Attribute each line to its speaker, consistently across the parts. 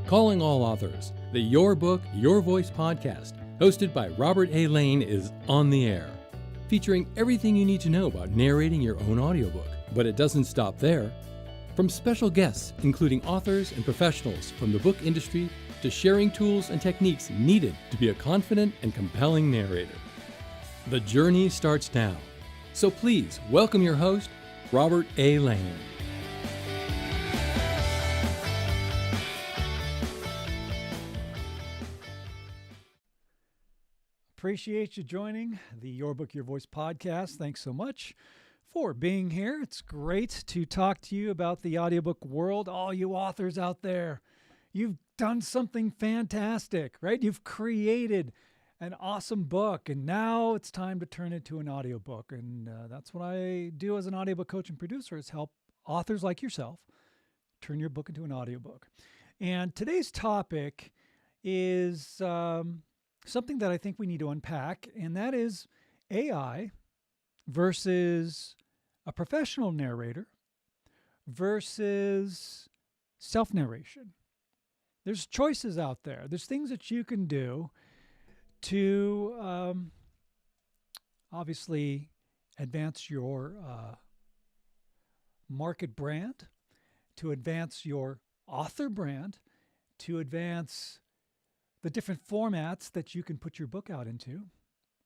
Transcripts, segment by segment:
Speaker 1: Calling all authors, the Your Book, Your Voice podcast, hosted by Robert A. Lane, is on the air, featuring everything you need to know about narrating your own audiobook. But it doesn't stop there. From special guests, including authors and professionals from the book industry, to sharing tools and techniques needed to be a confident and compelling narrator. The journey starts now. So please welcome your host, Robert A. Lane.
Speaker 2: Appreciate you joining the Your Book, Your Voice podcast. Thanks so much for being here. It's great to talk to you about the audiobook world. All you authors out there, you've done something fantastic, right? You've created an awesome book, and now it's time to turn it to an audiobook. And that's what I do as an audiobook coach and producer, is help authors like yourself turn your book into an audiobook. And today's topic is something that I think we need to unpack, and that is AI versus a professional narrator versus self-narration. There's choices out there. There's things that you can do to obviously advance your market brand, to advance your author brand, to advance the different formats that you can put your book out into.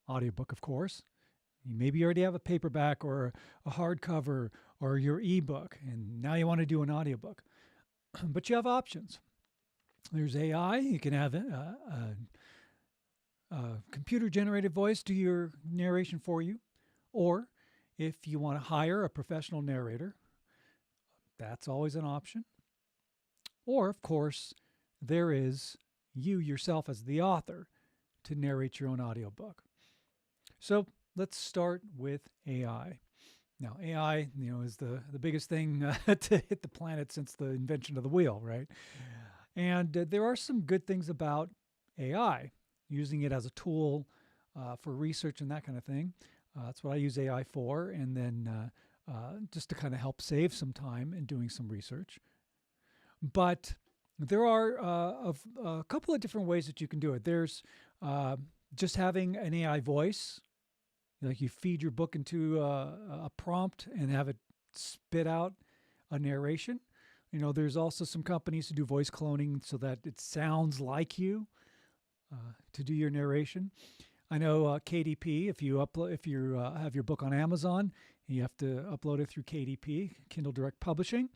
Speaker 2: Audiobook, of course. Maybe you already have a paperback or a hardcover or your ebook, and now you want to do an audiobook. But you have options. There's AI. You can have a computer-generated voice do your narration for you. Or if you want to hire a professional narrator, that's always an option. Or, of course, there is you yourself as the author to narrate your own audiobook. So let's start with AI. Now, AI, is the biggest thing to hit the planet since the invention of the wheel, right? And there are some good things about AI, using it as a tool for research and that kind of thing. That's what I use AI for, and then just to kind of help save some time in doing some research. But there are a couple of different ways that you can do it. There's just having an AI voice, like you feed your book into a prompt and have it spit out a narration. There's also some companies who do voice cloning so that it sounds like you to do your narration. I know KDP. If you have your book on Amazon, you have to upload it through KDP, Kindle Direct Publishing,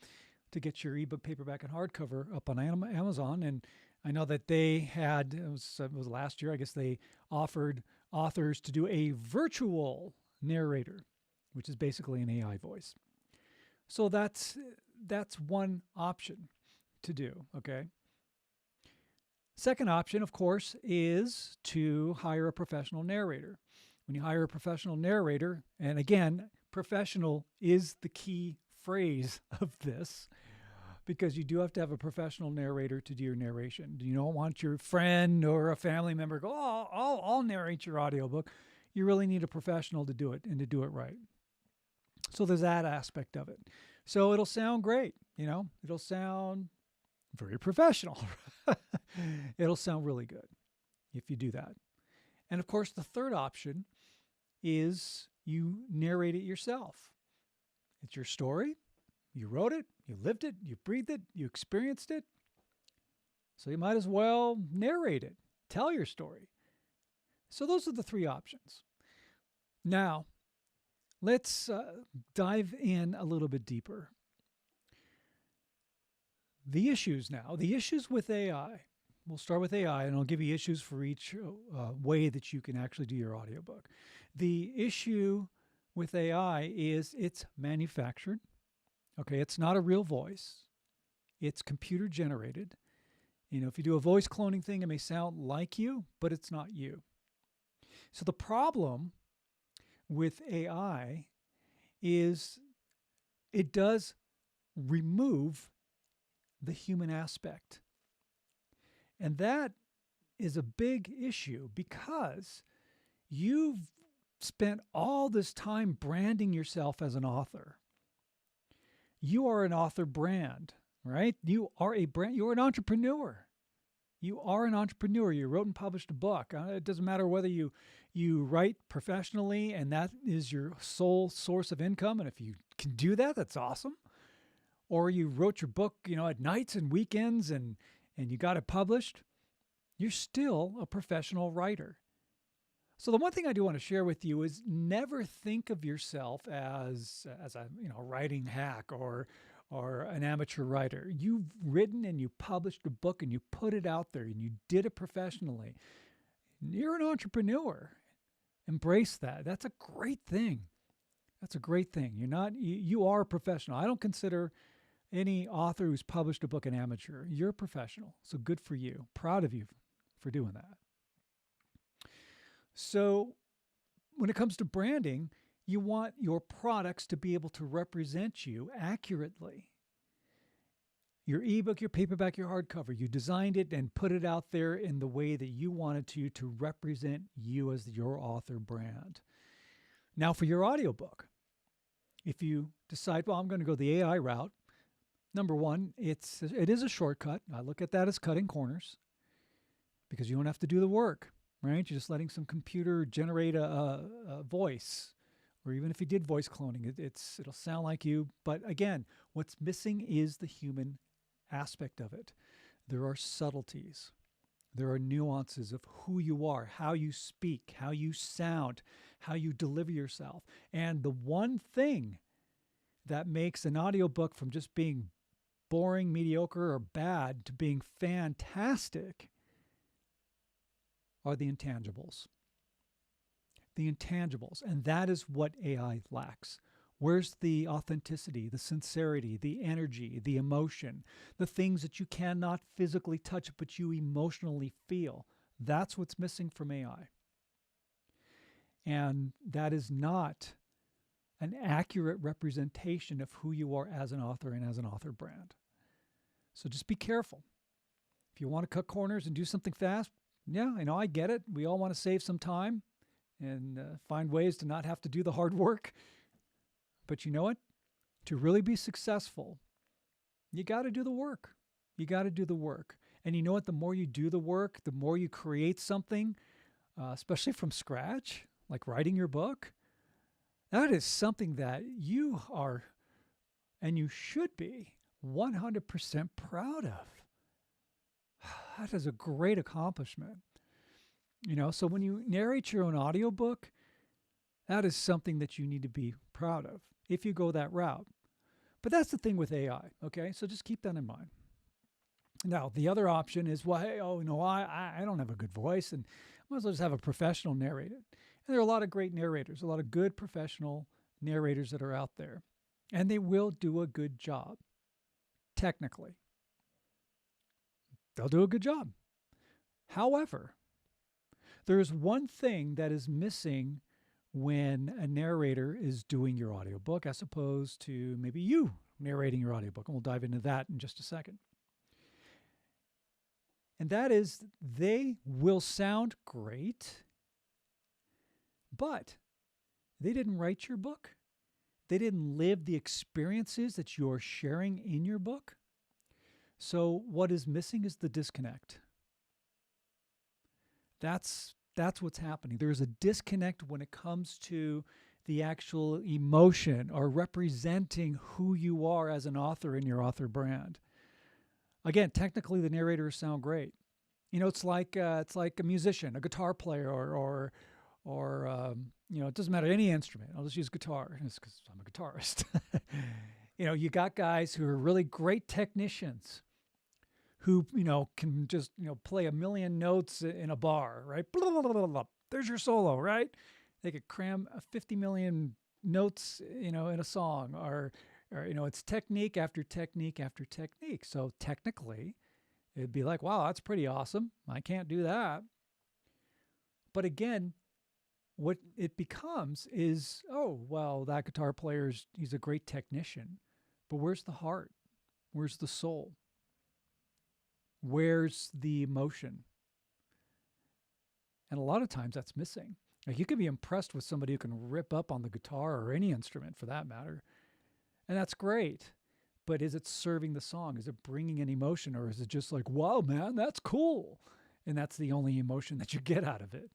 Speaker 2: to get your ebook, paperback, and hardcover up on Amazon. And I know that they had, it was last year, I guess they offered authors to do a virtual narrator, which is basically an AI voice. So that's one option to do, okay? Second option, of course, is to hire a professional narrator. When you hire a professional narrator, and again, professional is the key phrase of this, because you do have to have a professional narrator to do your narration. You don't want your friend or a family member go, oh, I'll narrate your audiobook. You really need a professional to do it, and to do it right. So there's that aspect of it. So it'll sound great, it'll sound very professional. It'll sound really good if you do that. And of course, the third option is you narrate it yourself. It's your story. You wrote it, you lived it, you breathed it, you experienced it. So you might as well narrate it, tell your story. So those are the three options. Now, let's dive in a little bit deeper. The issues with AI. We'll start with AI, and I'll give you issues for each way that you can actually do your audiobook. The issue with AI is it's manufactured. Okay, it's not a real voice. It's computer generated. If you do a voice cloning thing, it may sound like you, but it's not you. So the problem with AI is it does remove the human aspect. And that is a big issue, because you've spent all this time branding yourself as an author. You are an author brand, right? You are a brand. You're an entrepreneur. You are an entrepreneur. You wrote and published a book. It doesn't matter whether you write professionally and that is your sole source of income. And if you can do that, that's awesome. Or you wrote your book, at nights and weekends and you got it published. You're still a professional writer. So the one thing I do want to share with you is never think of yourself as a writing hack or an amateur writer. You've written and you published a book and you put it out there and you did it professionally. You're an entrepreneur. Embrace that. That's a great thing. That's a great thing. You are a professional. I don't consider any author who's published a book an amateur. You're a professional. So good for you. Proud of you for doing that. So when it comes to branding, you want your products to be able to represent you accurately. Your ebook, your paperback, your hardcover, you designed it and put it out there in the way that you wanted to represent you as your author brand. Now for your audiobook, if you decide, well, I'm going to go the AI route, number one, it is a shortcut. I look at that as cutting corners because you don't have to do the work, right? You're just letting some computer generate a voice. Or even if you did voice cloning, it'll sound like you. But again, what's missing is the human aspect of it. There are subtleties. There are nuances of who you are, how you speak, how you sound, how you deliver yourself. And the one thing that makes an audiobook from just being boring, mediocre, or bad to being fantastic are the intangibles. The intangibles. And that is what AI lacks. Where's the authenticity, the sincerity, the energy, the emotion, the things that you cannot physically touch but you emotionally feel? That's what's missing from AI. And that is not an accurate representation of who you are as an author and as an author brand. So just be careful. If you want to cut corners and do something fast, yeah, I get it. We all want to save some time and find ways to not have to do the hard work. But you know what? To really be successful, you got to do the work. You got to do the work. And you know what? The more you do the work, the more you create something, especially from scratch, like writing your book, that is something that you are, and you should be, 100% proud of. That is a great accomplishment. So when you narrate your own audiobook, that is something that you need to be proud of if you go that route. But that's the thing with AI, okay? So just keep that in mind. Now, the other option is, well, hey, I don't have a good voice, and I might as well just have a professional narrate it. And there are a lot of great narrators, a lot of good professional narrators that are out there, and they will do a good job, technically. They'll do a good job. However, there is one thing that is missing when a narrator is doing your audiobook as opposed to maybe you narrating your audiobook. And we'll dive into that in just a second. And that is they will sound great, but they didn't write your book. They didn't live the experiences that you're sharing in your book. So what is missing is the disconnect. That's what's happening. There's a disconnect when it comes to the actual emotion or representing who you are as an author in your author brand. Again, technically the narrators sound great. It's like a musician, a guitar player, or it doesn't matter, any instrument. I'll just use guitar because I'm a guitarist. You got guys who are really great technicians who, can just, play a million notes in a bar, right? Blah, blah, blah, blah, blah. There's your solo, right? They could cram 50 million notes, in a song, or it's technique after technique after technique. So technically, it'd be like, wow, that's pretty awesome. I can't do that. But again, what it becomes is, oh, well, that guitar player's, he's a great technician. But where's the heart? Where's the soul? Where's the emotion? And a lot of times that's missing. Like, you can be impressed with somebody who can rip up on the guitar or any instrument for that matter. And that's great. but is it serving the song? Is it bringing an emotion, or is it just like, wow, man, that's cool? And that's the only emotion that you get out of it.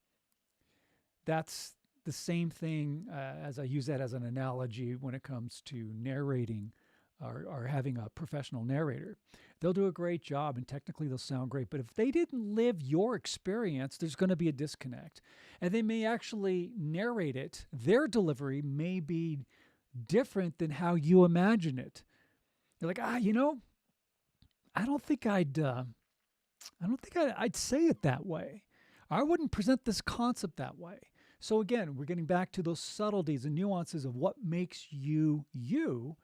Speaker 2: That's the same thing as I use that as an analogy when it comes to narrating or having a professional narrator. They'll do a great job and technically they'll sound great, but if they didn't live your experience, there's going to be a disconnect. And they may actually narrate it. Their delivery may be different than how you imagine it. You're like, I don't think I'd say it that way. I wouldn't present this concept that way. So again, we're getting back to those subtleties and nuances of what makes you you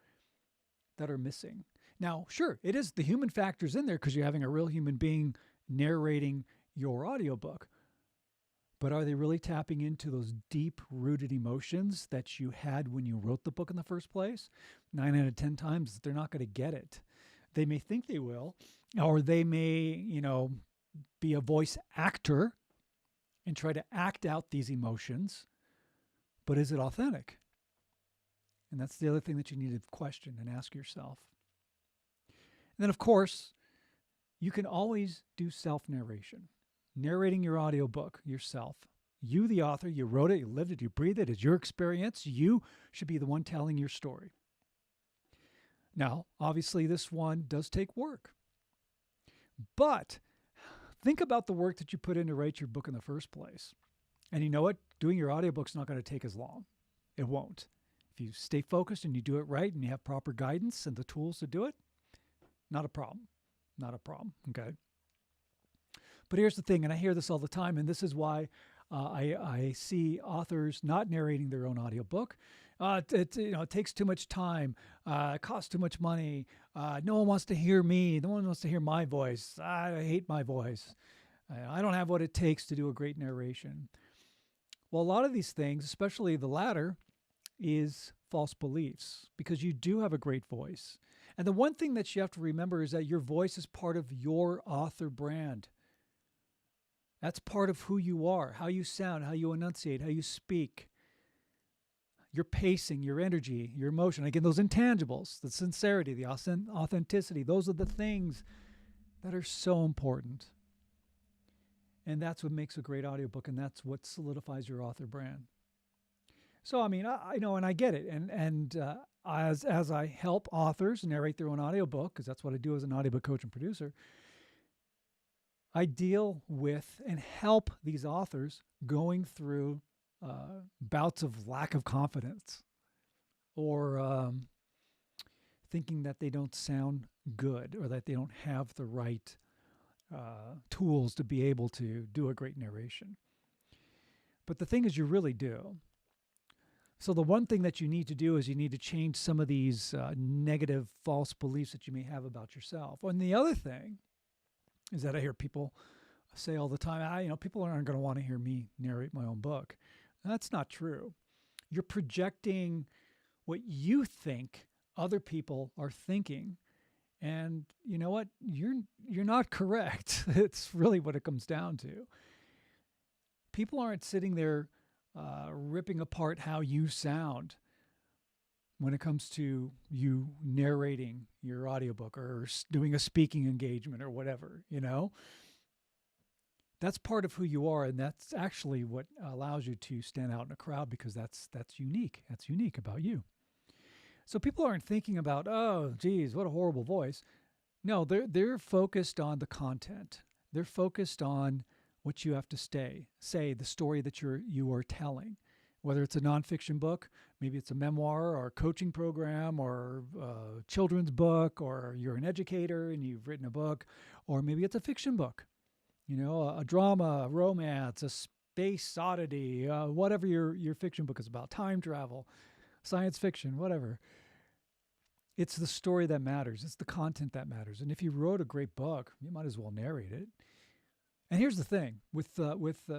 Speaker 2: that are missing. Now, sure, it is the human factors in there because you're having a real human being narrating your audiobook. But are they really tapping into those deep-rooted emotions that you had when you wrote the book in the first place? 9 out of 10 times, they're not going to get it. They may think they will, or they may, be a voice actor and try to act out these emotions. But is it authentic? And that's the other thing that you need to question and ask yourself. And then, of course, you can always do self-narration. Narrating your audiobook yourself. You, the author, you wrote it, you lived it, you breathed it. It's your experience. You should be the one telling your story. Now, obviously, this one does take work. But think about the work that you put in to write your book in the first place. And you know what? Doing your audiobook's not going to take as long. It won't. If you stay focused and you do it right and you have proper guidance and the tools to do it, not a problem. Not a problem, okay? But here's the thing, and I hear this all the time, and this is why I see authors not narrating their own audiobook. It takes too much time. It costs too much money. No one wants to hear me. No one wants to hear my voice. I hate my voice. I don't have what it takes to do a great narration. Well, a lot of these things, especially the latter, is false beliefs because you do have a great voice. And the one thing that you have to remember is that your voice is part of your author brand. That's part of who you are, how you sound, how you enunciate, how you speak, your pacing, your energy, your emotion. Again, those intangibles, the sincerity, the authenticity, those are the things that are so important. And that's what makes a great audiobook, and that's what solidifies your author brand. So, I mean, I know, and I get it. And as I help authors narrate their own audiobook, because that's what I do as an audiobook coach and producer, I deal with and help these authors going through bouts of lack of confidence or thinking that they don't sound good or that they don't have the right tools to be able to do a great narration. But the thing is, you really do. So the one thing that you need to do is you need to change some of these negative false beliefs that you may have about yourself. And the other thing is that I hear people say all the time, people aren't going to want to hear me narrate my own book. That's not true. You're projecting what you think other people are thinking. And you know what? You're not correct. It's really what it comes down to. People aren't sitting there ripping apart how you sound when it comes to you narrating your audiobook or doing a speaking engagement or whatever, That's part of who you are, and that's actually what allows you to stand out in a crowd because that's unique. That's unique about you. So people aren't thinking about, oh, geez, what a horrible voice. No, they're focused on the content. They're focused on what you have to say, the story that you are telling. Whether it's a nonfiction book, maybe it's a memoir or a coaching program or a children's book, or you're an educator and you've written a book, or maybe it's a fiction book, a drama, a romance, a space oddity, whatever your fiction book is about, time travel, science fiction, whatever. It's the story that matters. It's the content that matters. And if you wrote a great book, you might as well narrate it. And here's the thing, with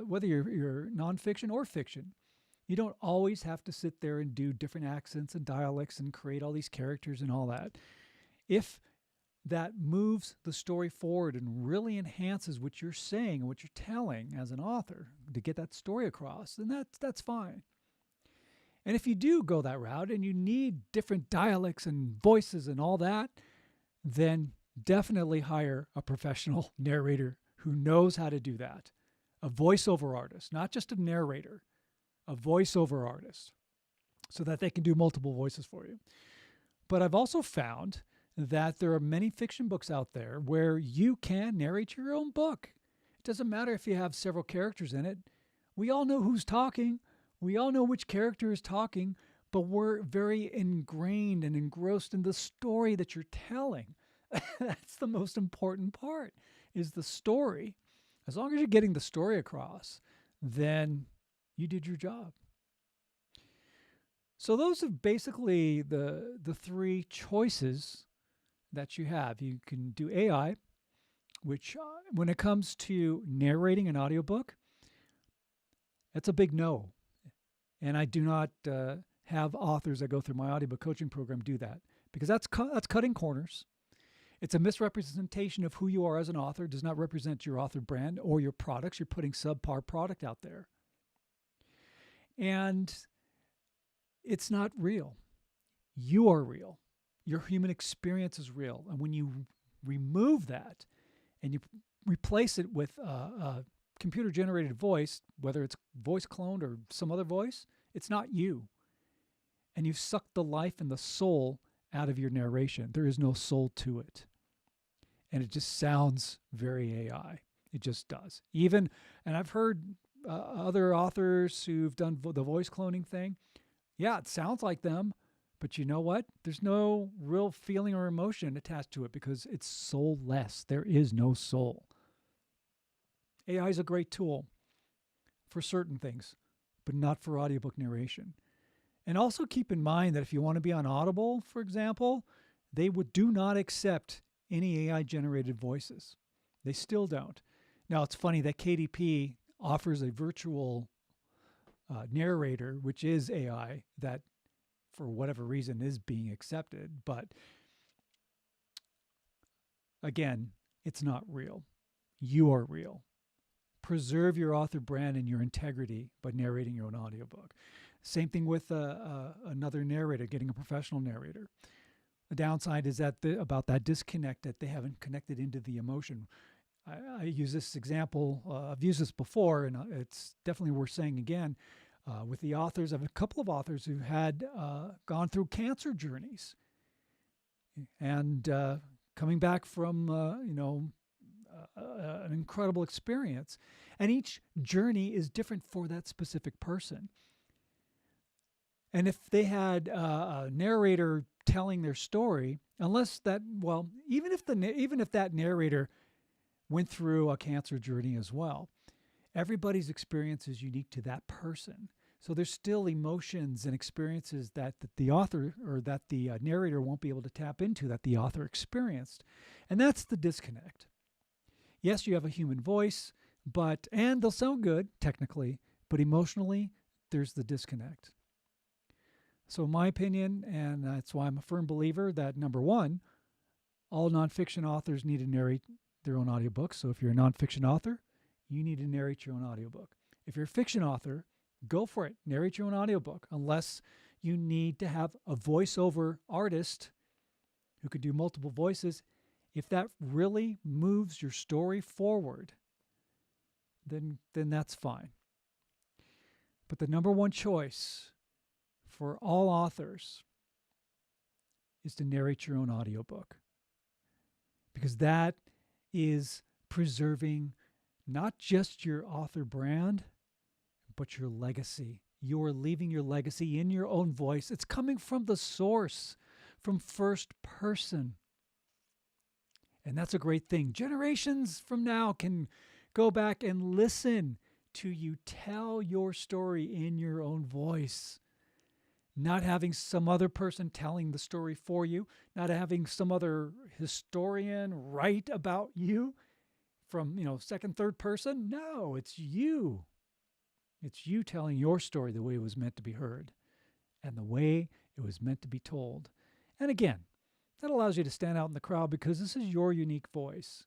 Speaker 2: whether you're nonfiction or fiction, you don't always have to sit there and do different accents and dialects and create all these characters and all that. If that moves the story forward and really enhances what you're saying and what you're telling as an author to get that story across, then that's fine. And if you do go that route and you need different dialects and voices and all that, then definitely hire a professional narrator who knows how to do that. A voiceover artist, not just a narrator, a voiceover artist, so that they can do multiple voices for you. But I've also found that there are many fiction books out there where you can narrate your own book. It doesn't matter if you have several characters in it. We all know who's talking. We all know which character is talking, but we're very ingrained and engrossed in the story that you're telling. That's the most important part, is the story. As long as you're getting the story across, then you did your job. So those are basically the three choices that you have. You can do AI, which when it comes to narrating an audiobook, that's a big no. And I do not have authors that go through my audiobook coaching program do that, because that's cutting corners. It's a misrepresentation of who you are as an author. It does not represent your author brand or your products. You're putting subpar product out there. And it's not real. You are real. Your human experience is real. And when you remove that and you replace it with a computer-generated voice, whether it's voice cloned or some other voice, it's not you. And you've sucked the life and the soul out of your narration. There is no soul to it. And it just sounds very AI. It just does. And I've heard other authors who've done the voice cloning thing. Yeah, it sounds like them, but you know what? There's no real feeling or emotion attached to it because it's soulless. There is no soul. AI is a great tool for certain things, but not for audiobook narration. And also keep in mind that if you want to be on Audible, for example, they do not accept any AI-generated voices. They still don't. Now, it's funny that KDP offers a virtual narrator, which is AI, that for whatever reason is being accepted. But again, it's not real. You are real. Preserve your author brand and your integrity by narrating your own audiobook. Same thing with another narrator, getting a professional narrator. The downside is that about that disconnect, that they haven't connected into the emotion. I use this example. I've used this before, and it's definitely worth saying again. With the authors, I have a couple of authors who had gone through cancer journeys, and coming back from an incredible experience. And each journey is different for that specific person. And if they had a narrator telling their story, even if that narrator went through a cancer journey as well, everybody's experience is unique to that person. So there's still emotions and experiences that the author or that the narrator won't be able to tap into that the author experienced. And that's the disconnect. Yes, you have a human voice, and they'll sound good technically, but emotionally, there's the disconnect. So in my opinion, and that's why I'm a firm believer that, number one, all nonfiction authors need to narrate their own audiobook. So if you're a nonfiction author, you need to narrate your own audiobook. If you're a fiction author, go for it. Narrate your own audiobook, unless you need to have a voiceover artist who could do multiple voices. If that really moves your story forward, then that's fine. But the number one choice for all authors is to narrate your own audiobook, because that is preserving not just your author brand, but your legacy. You're leaving your legacy in your own voice. It's coming from the source, from first person. And that's a great thing. Generations from now can go back and listen to you tell your story in your own voice. Not having some other person telling the story for you, not having some other historian write about you from, second, third person. No, it's you. It's you telling your story the way it was meant to be heard and the way it was meant to be told. And again, that allows you to stand out in the crowd because this is your unique voice.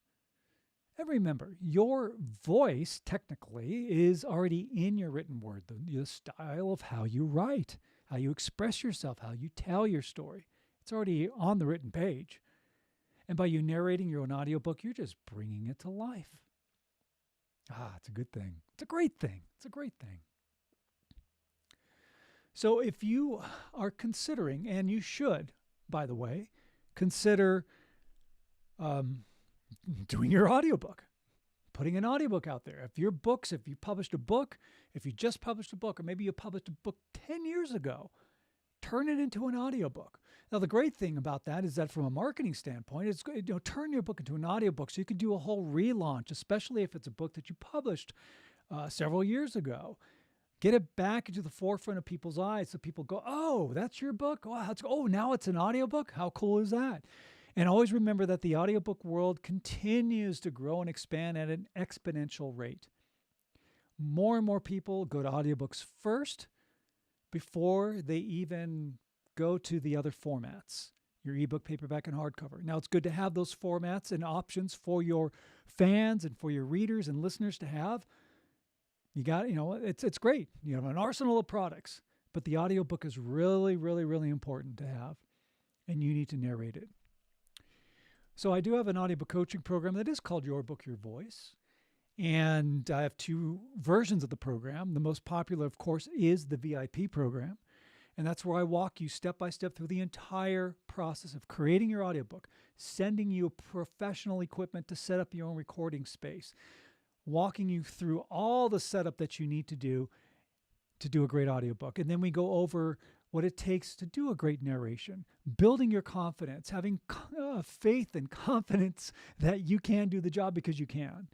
Speaker 2: And remember, your voice technically is already in your written word, the style of how you write, how you express yourself, how you tell your story. It's already on the written page. And by you narrating your own audiobook, you're just bringing it to life. It's a good thing. It's a great thing. It's a great thing. So if you are considering, and you should, by the way, consider doing your audiobook, putting an audiobook out there. If you published a book, if you just published a book, or maybe you published a book 10 years ago, turn it into an audiobook. Now, the great thing about that is that from a marketing standpoint, it's turn your book into an audiobook so you can do a whole relaunch, especially if it's a book that you published several years ago. Get it back into the forefront of people's eyes so people go, oh, that's your book? Wow, now it's an audiobook? How cool is that? And always remember that the audiobook world continues to grow and expand at an exponential rate. More and more people go to audiobooks first before they even go to the other formats, your ebook, paperback, and hardcover. Now, it's good to have those formats and options for your fans and for your readers and listeners to have. You got, it's great. You have an arsenal of products, but the audiobook is really, really, really important to have, and you need to narrate it. So I do have an audiobook coaching program that is called Your Book, Your Voice. And I have two versions of the program. The most popular, of course, is the VIP program. And that's where I walk you step by step through the entire process of creating your audiobook, sending you professional equipment to set up your own recording space, walking you through all the setup that you need to do a great audiobook. And then we go over what it takes to do a great narration, building your confidence, having faith and confidence that you can do the job because you can,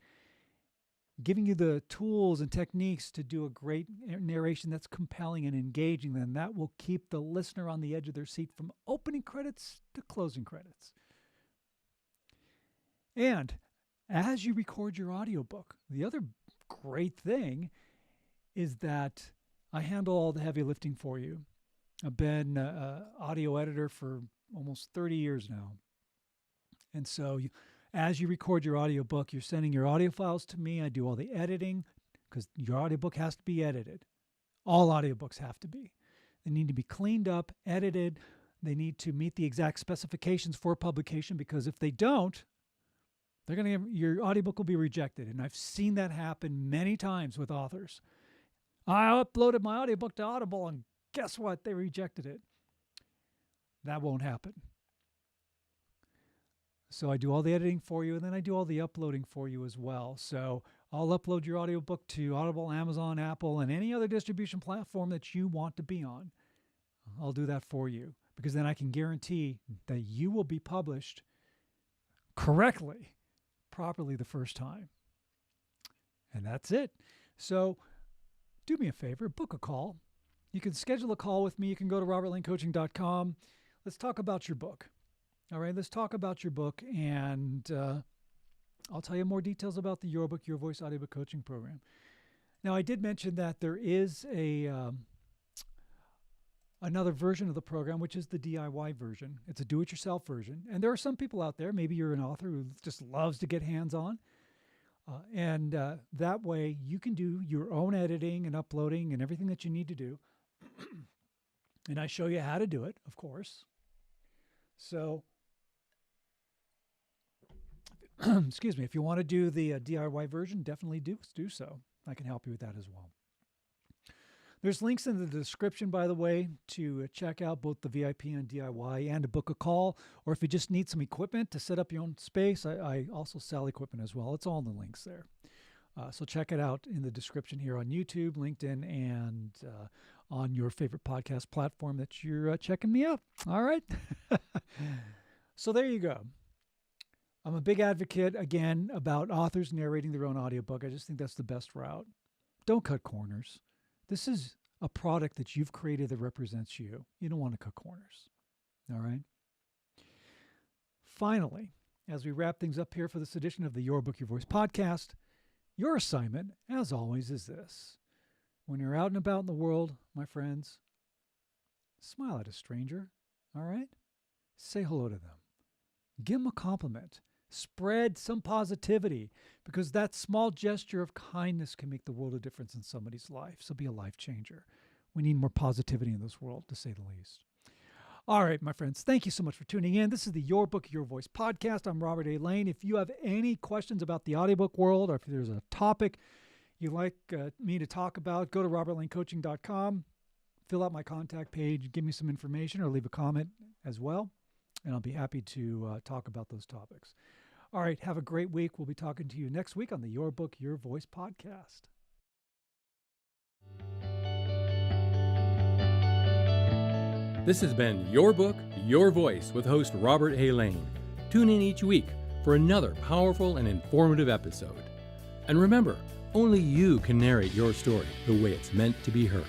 Speaker 2: giving you the tools and techniques to do a great narration that's compelling and engaging, then that will keep the listener on the edge of their seat from opening credits to closing credits. And as you record your audiobook, the other great thing is that I handle all the heavy lifting for you. I've been an audio editor for almost 30 years now. And so as you record your audiobook, you're sending your audio files to me. I do all the editing because your audiobook has to be edited. All audiobooks have to be. They need to be cleaned up, edited. They need to meet the exact specifications for publication, because if they don't, your audiobook will be rejected. And I've seen that happen many times with authors. I uploaded my audiobook to Audible and guess what? They rejected it. That won't happen. So I do all the editing for you, and then I do all the uploading for you as well. So I'll upload your audiobook to Audible, Amazon, Apple, and any other distribution platform that you want to be on. I'll do that for you, because then I can guarantee that you will be published correctly, properly the first time. And that's it. So do me a favor, book a call. You can schedule a call with me. You can go to robertlanecoaching.com. Let's talk about your book. All right, let's talk about your book, and I'll tell you more details about the Your Book, Your Voice audiobook coaching program. Now, I did mention that there is another version of the program, which is the DIY version. It's a do-it-yourself version, and there are some people out there, maybe you're an author who just loves to get hands-on, and that way you can do your own editing and uploading and everything that you need to do, and I show you how to do it, of course. So, excuse me, if you want to do the DIY version, definitely do so. I can help you with that as well. There's links in the description, by the way, to check out both the VIP and DIY and to book a call. Or if you just need some equipment to set up your own space, I also sell equipment as well. It's all in the links there. So check it out in the description here on YouTube, LinkedIn, and on your favorite podcast platform that you're checking me out. All right. So there you go. I'm a big advocate, again, about authors narrating their own audiobook. I just think that's the best route. Don't cut corners. This is a product that you've created that represents you. You don't want to cut corners. All right? Finally, as we wrap things up here for this edition of the Your Book, Your Voice podcast, your assignment, as always, is this. When you're out and about in the world, my friends, smile at a stranger, all right? Say hello to them. Give them a compliment. Spread some positivity, because that small gesture of kindness can make the world a difference in somebody's life. So be a life changer. We need more positivity in this world, to say the least. All right, my friends, thank you so much for tuning in. This is the Your Book, Your Voice podcast. I'm Robert A. Lane. If you have any questions about the audiobook world, or if there's a topic you'd like me to talk about, go to robertlanecoaching.com, fill out my contact page, give me some information, or leave a comment as well, and I'll be happy to talk about those topics. All right, have a great week. We'll be talking to you next week on the Your Book, Your Voice podcast.
Speaker 1: This has been Your Book, Your Voice with host Robert A. Lane. Tune in each week for another powerful and informative episode. And remember, only you can narrate your story the way it's meant to be heard.